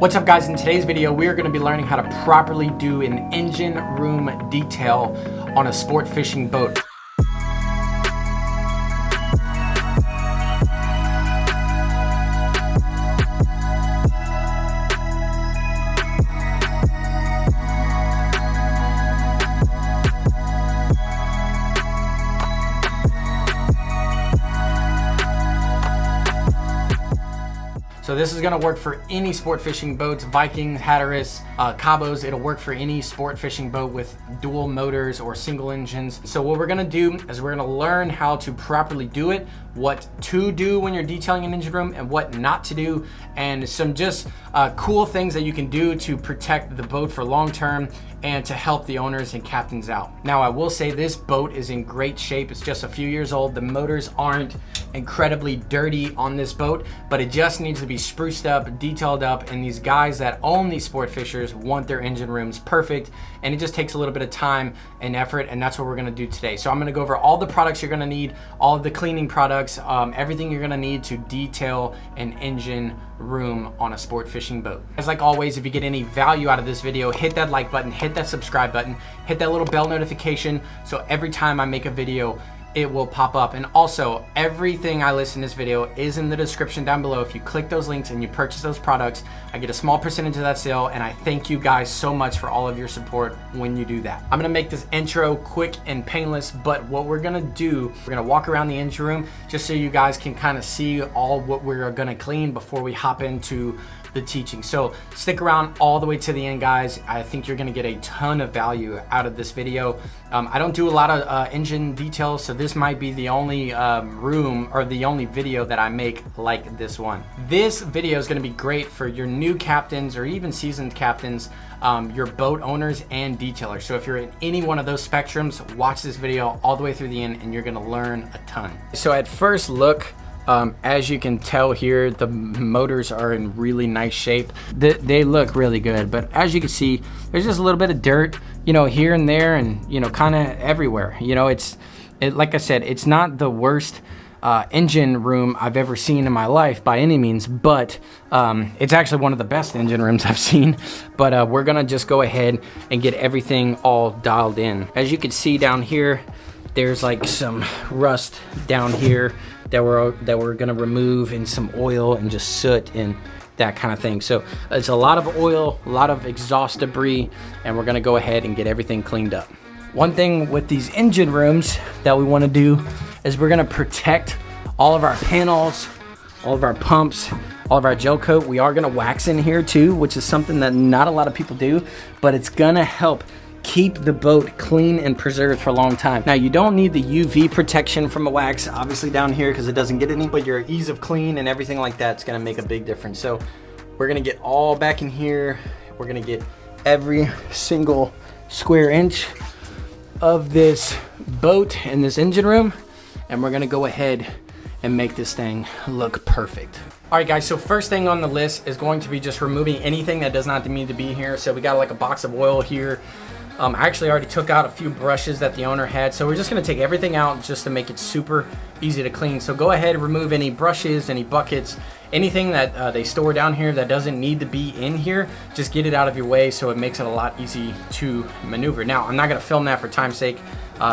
What's up guys, in today's video we are going to be learning how to properly do an engine room detail on a sport fishing boat. So this is gonna work for any sport fishing boats, Vikings, Hatteras, Cabos. It'll work for any sport fishing boat with dual motors or single engines. So what we're gonna do is we're gonna learn how to properly do it, what to do when you're detailing an engine room and what not to do, and some just cool things that you can do to protect the boat for long term and to help the owners and captains out. Now I will say this boat is in great shape. It's just a few years old. The motors aren't incredibly dirty on this boat, but it just needs to be spruced up, detailed up, and these guys that own these sport fishers want their engine rooms perfect, and it just takes a little bit of time and effort, and that's what we're gonna do today. So I'm gonna go over all the products you're gonna need, all of the cleaning products, everything you're gonna need to detail an engine room on a sport fishing boat. As like always, if you get any value out of this video, hit that like button, hit that subscribe button, hit that little bell notification so every time I make a video it will pop up. And also everything I list in this video is in the description down below. If you click those links and you purchase those products, I get a small percentage of that sale, and I thank you guys so much for all of your support when you do that. I'm gonna make this intro quick and painless, but what we're gonna do, we're gonna walk around the engine room just so you guys can kind of see all what we're gonna clean before we hop into the teaching. So stick around all the way to the end, guys. I think you're gonna get a ton of value out of this video. I don't do a lot of engine details, so this might be the only room or the only video that I make like this one. This video is gonna be great for your new captains or even seasoned captains, your boat owners and detailers. So if you're in any one of those spectrums, watch this video all the way through the end and you're gonna learn a ton. So at first look, as you can tell here, the motors are in really nice shape. They look really good, but as you can see, there's just a little bit of dirt, you know, here and there, and you know, kind of everywhere. You know, like I said, it's not the worst engine room I've ever seen in my life by any means, but it's actually one of the best engine rooms I've seen. But we're gonna just go ahead and get everything all dialed in. As you can see down here, there's like some rust down here that we're gonna remove, and some oil and just soot and that kind of thing. So it's a lot of oil, a lot of exhaust debris, and we're gonna go ahead and get everything cleaned up. One thing with these engine rooms that we wanna do is we're gonna protect all of our panels, all of our pumps, all of our gel coat. We are gonna wax in here too, which is something that not a lot of people do, but it's gonna help keep the boat clean and preserved for a long time. Now you don't need the UV protection from a wax, obviously down here, because it doesn't get any, but your ease of clean and everything like that is gonna make a big difference. So we're gonna get all back in here. We're gonna get every single square inch of this boat in this engine room, and we're gonna go ahead and make this thing look perfect. All right guys, so first thing on the list is going to be just removing anything that does not need to be here. So we got like a box of oil here. I actually already took out a few brushes that the owner had, so we're just gonna take everything out just to make it super easy to clean. So go ahead and remove any brushes, any buckets, anything that they store down here that doesn't need to be in here. Just get it out of your way so it makes it a lot easy to maneuver. Now, I'm not gonna film that for time's sake,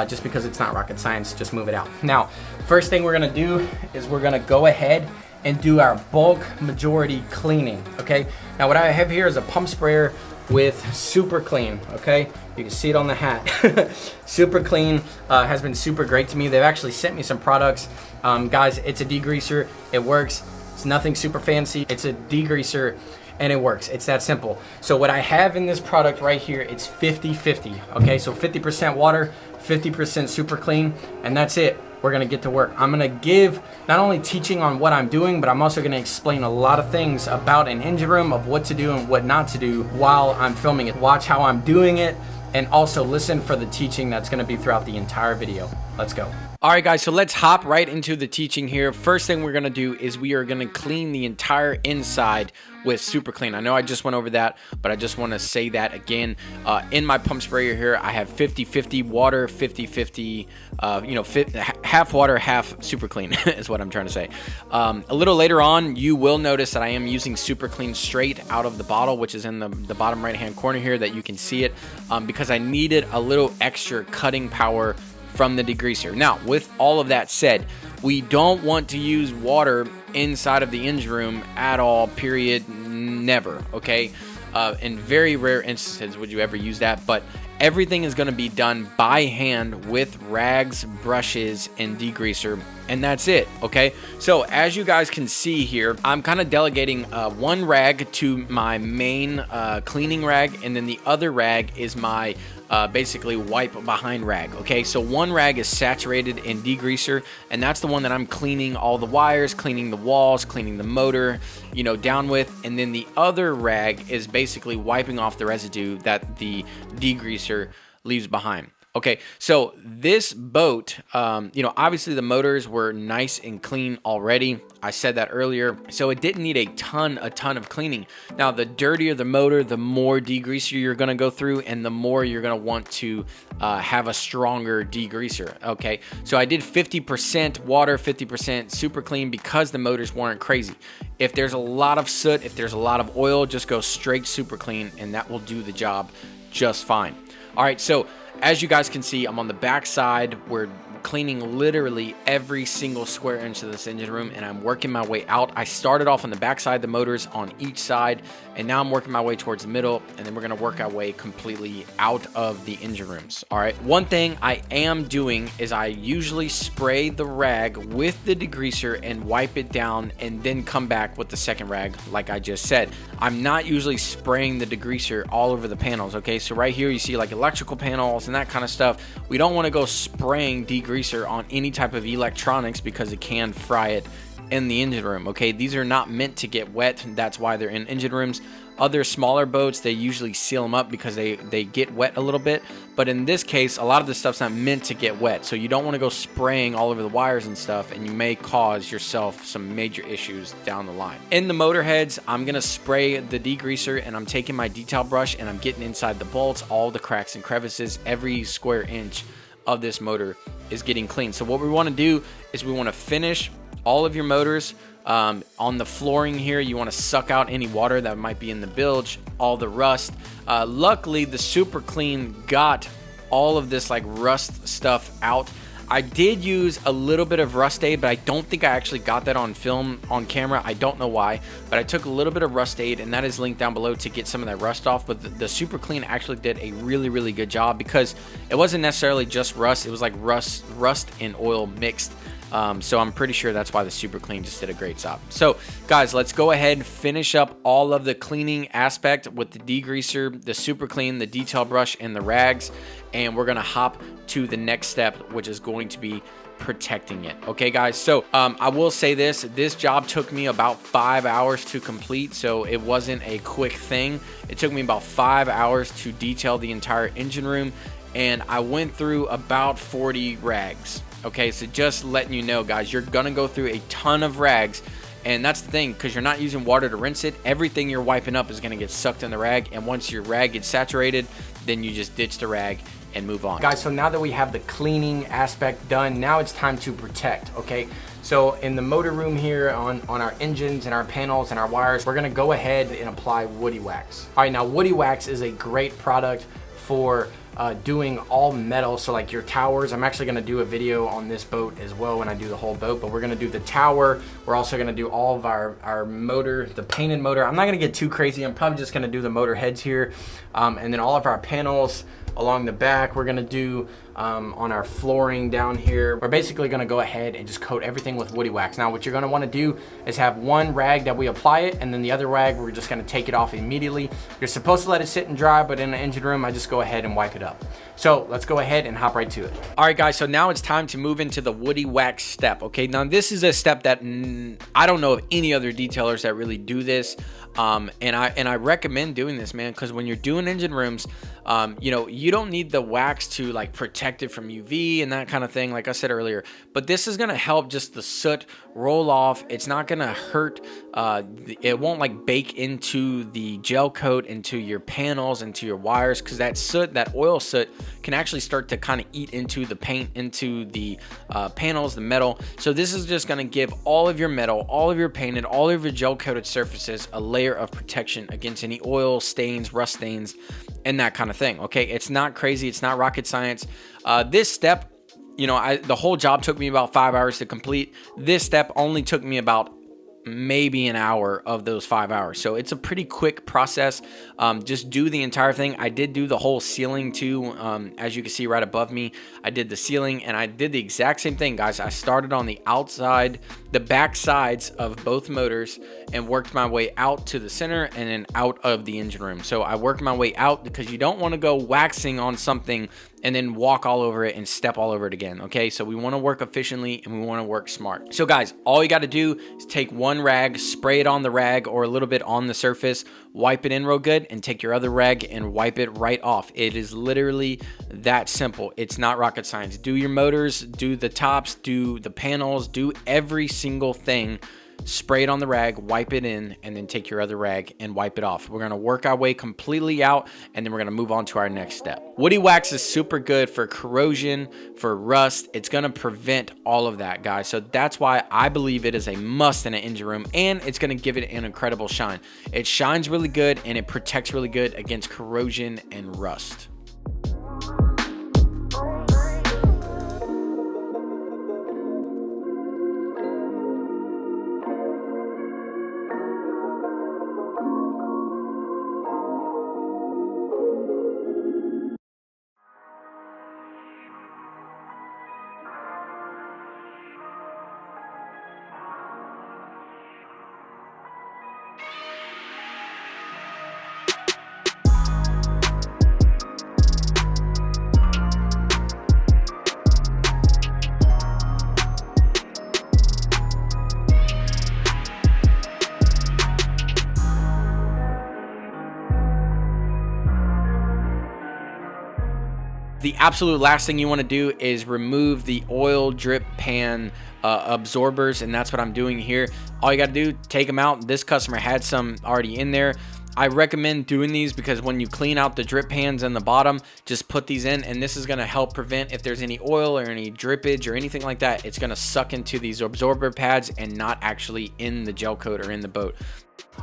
just because it's not rocket science, just move it out. Now, first thing we're gonna do is we're gonna go ahead and do our bulk majority cleaning, okay? Now what I have here is a pump sprayer with Super Clean, okay? You can see it on the hat. Super Clean has been super great to me. They've actually sent me some products. Guys, it's a degreaser, it works. It's nothing super fancy, it's a degreaser and it works. It's that simple. So what I have in this product right here, it's 50-50, okay? So 50% water, 50% Super Clean, and that's it. We're gonna get to work. I'm gonna give not only teaching on what I'm doing, but I'm also gonna explain a lot of things about an engine room, of what to do and what not to do while I'm filming it. Watch how I'm doing it, and also listen for the teaching that's gonna be throughout the entire video. Let's go. All right guys, so let's hop right into the teaching here. First thing we're gonna do is we are gonna clean the entire inside with Super Clean. I know I just went over that, but I just want to say that again. In my pump sprayer here, I have 50-50 water, 50-50, half water, half Super Clean is what I'm trying to say. A little later on, you will notice that I am using Super Clean straight out of the bottle, which is in the bottom right-hand corner here that you can see it, because I needed a little extra cutting power from the degreaser. Now, with all of that said, we don't want to use water inside of the engine room at all, period, never, okay? In very rare instances would you ever use that, but everything is going to be done by hand with rags, brushes, and degreaser, and that's it, okay? So as you guys can see here, I'm kind of delegating one rag to my main cleaning rag, and then the other rag is my basically wipe behind rag, okay? So one rag is saturated in degreaser, and that's the one that I'm cleaning all the wires, cleaning the walls, cleaning the motor, down with, and then the other rag is basically wiping off the residue that the degreaser leaves behind. Okay, so this boat, obviously the motors were nice and clean already. I said that earlier, so it didn't need a ton of cleaning. Now, the dirtier the motor, the more degreaser you're gonna go through, and the more you're gonna want to have a stronger degreaser. Okay, so I did 50% water, 50% Super Clean because the motors weren't crazy. If there's a lot of soot, if there's a lot of oil, just go straight Super Clean, and that will do the job just fine. All right, so as you guys can see, I'm on the back side. We're cleaning literally every single square inch of this engine room, and I'm working my way out. I started off on the back side, the motors on each side, and now I'm working my way towards the middle, and then we're gonna work our way completely out of the engine rooms. All right, one thing I am doing is I usually spray the rag with the degreaser and wipe it down, and then come back with the second rag like I just said. I'm not usually spraying the degreaser all over the panels, okay? So right here you see like electrical panels and that kind of stuff. We don't want to go spraying degreaser on any type of electronics because it can fry it in the engine room, okay? These are not meant to get wet. That's why they're in engine rooms. Other smaller boats, they usually seal them up because they get wet a little bit. But in this case, a lot of the stuff's not meant to get wet. So you don't want to go spraying all over the wires and stuff, and you may cause yourself some major issues down the line. In the motor heads, I'm going to spray the degreaser, and I'm taking my detail brush and I'm getting inside the bolts, all the cracks and crevices. Every square inch of this motor is getting clean. So what we want to do is we want to finish all of your motors. On the flooring here, you want to suck out any water that might be in the bilge, all the rust. Luckily, the Super Clean got all of this like rust stuff out. I did use a little bit of rust aid, but I don't think I actually got that on film, on camera. I don't know why, but I took a little bit of rust aid, and that is linked down below to get some of that rust off. But the Super Clean actually did a really good job because it wasn't necessarily just rust. It was like rust and oil mixed. So I'm pretty sure that's why the Super Clean just did a great job. So guys, let's go ahead and finish up all of the cleaning aspect with the degreaser, the Super Clean, the detail brush, and the rags. And we're gonna hop to the next step, which is going to be protecting it. Okay guys, so I will say this job took me about 5 hours to complete, so it wasn't a quick thing. It took me about 5 hours to detail the entire engine room, and I went through about 40 rags. Okay, so just letting you know, guys, you're gonna go through a ton of rags, and that's the thing, because you're not using water to rinse it. Everything you're wiping up is gonna get sucked in the rag, and once your rag gets saturated, then you just ditch the rag and move on. Guys, so now that we have the cleaning aspect done, now it's time to protect, okay? So in the motor room here on our engines and our panels and our wires, we're gonna go ahead and apply Woody Wax. All right, now Woody Wax is a great product for doing all metal, so like your towers. I'm actually gonna do a video on this boat as well when I do the whole boat, but we're gonna do the tower. We're also gonna do all of our motor, the painted motor. I'm not gonna get too crazy. I'm probably just gonna do the motor heads here. And then all of our panels along the back, we're gonna do on our flooring down here. We're basically gonna go ahead and just coat everything with Woody Wax. Now what you're gonna wanna do is have one rag that we apply it, and then the other rag, we're just gonna take it off immediately. You're supposed to let it sit and dry, but in the engine room, I just go ahead and wipe it up. So let's go ahead and hop right to it. All right guys, so now it's time to move into the Woody Wax step, okay? Now this is a step that I don't know of any other detailers that really do this. And I recommend doing this, man, because when you're doing engine rooms, you don't need the wax to like protect it from UV and that kind of thing, like I said earlier, but this is going to help just the soot roll off. It's not gonna hurt. It won't like bake into the gel coat, into your panels, into your wires, because that soot, that oil soot, can actually start to kind of eat into the paint, into the panels, the metal. So this is just gonna give all of your metal, all of your painted, all of your gel coated surfaces a layer of protection against any oil stains, rust stains, and that kind of thing. Okay, it's not crazy, it's not rocket science. This step, you know, the whole job took me about 5 hours to complete. This step only took me about maybe an hour of those 5 hours. So it's a pretty quick process. Just do the entire thing. I did do the whole ceiling too. As you can see right above me, I did the ceiling, and I did the exact same thing, guys. I started on the outside, the back sides of both motors, and worked my way out to the center and then out of the engine room. So I worked my way out, because you don't want to go waxing on something and then walk all over it and step all over it again. Okay, so we want to work efficiently and we want to work smart. So guys, all you got to do is take one rag, spray it on the rag or a little bit on the surface, wipe it in real good, and take your other rag and wipe it right off. It is literally that simple. It's not rocket science. Do your motors, do the tops, do the panels, do every single thing. Spray it on the rag, wipe it in, and then take your other rag and wipe it off. We're gonna work our way completely out, and then we're gonna move on to our next step. Woody wax is super good for corrosion, for rust. It's gonna prevent all of that, guys. So that's why I believe it is a must in an engine room, and it's gonna give it an incredible shine. It shines really good, and it protects really good against corrosion and rust. The absolute last thing you want to do is remove the oil drip pan absorbers, and that's what I'm doing here. All you got to do, take them out. This customer had some already in there. I recommend doing these because when you clean out the drip pans in the bottom, just put these in, and this is going to help prevent if there's any oil or any drippage or anything like that. It's going to suck into these absorber pads and not actually in the gel coat or in the boat.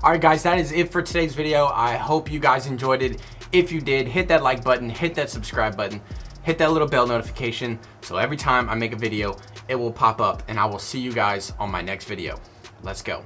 All right, guys, that is it for today's video. I hope you guys enjoyed it. If you did, hit that like button, hit that subscribe button, hit that little bell notification, so every time I make a video, it will pop up, and I will see you guys on my next video. Let's go.